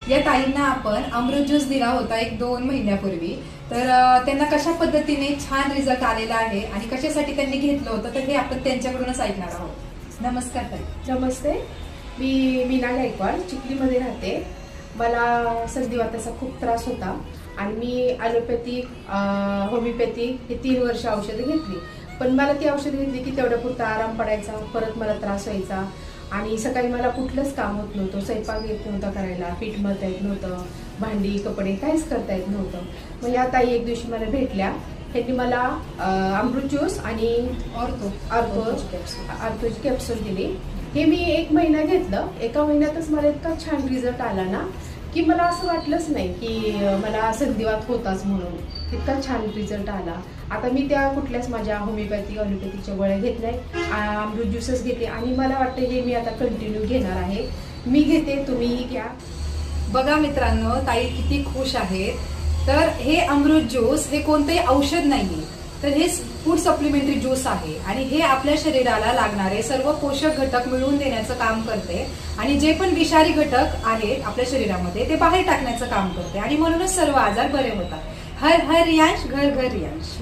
या ताईंना आपण अमृत ज्यूस दिला होता 1-2 महिन्यापूर्वी. तर त्यांना कशा पद्धतीने छान रिझल्ट आलेला आहे आणि कशासाठी त्यांनी घेतलं होतं तर हे आपण त्यांच्याकडूनच ऐकणार आहोत. नमस्कार ताई. नमस्ते. मी मीना गायकवाड चिखलीमध्ये राहते. मला संधिवाताचा खूप त्रास होता आणि मी ॲलोपॅथिक होमिओपॅथिक हे 3 वर्ष औषधं घेतली. पण मला ती औषधं घेतली की तेवढ्या पुरता आराम पडायचा, परत मला त्रास व्हायचा आणि सकाळी मला कुठलंच काम होत नव्हतं. स्वयंपाक येत नव्हता करायला, पीठ मळता येत नव्हतं, भांडी कपडे काहीच करता येत नव्हतं. मग या ताई एक दिवशी मला भेटल्या. त्यांनी मला अमृत ज्यूस आणि आर्थोची कॅप्सूल दिली. हे मी 1 महिना घेतलं. एका महिन्यातच मला इतका छान रिझल्ट आला ना की मला असं वाटलंच नाही की मला संधिवात होताच म्हणून. इतका छान रिझल्ट आला. आता मी त्या कुठल्याच माझ्या होमिओपॅथिक ॲलोपॅथिकच्या गोळ्या घेत नाही, अमृत ज्यूसच घेते आणि मला वाटतं हे मी आता कंटिन्यू घेणार आहे. मी घेते, तुम्हीही घ्या. बघा मित्रांनो, ताई किती खुश आहेत. तर हे अमृत ज्यूस हे कोणतंही औषध नाहीये, तर हे फूड सप्लिमेंटरी ज्यूस आहे आणि हे आपल्या शरीराला लागणारे सर्व पोषक घटक मिळवून देण्याचं काम करते आणि जे पण विषारी घटक आहेत आपल्या शरीरामध्ये ते बाहेर टाकण्याचं काम करते आणि म्हणूनच सर्व आजार बरे होतात. हर हर रियांश, घर घर रियांश.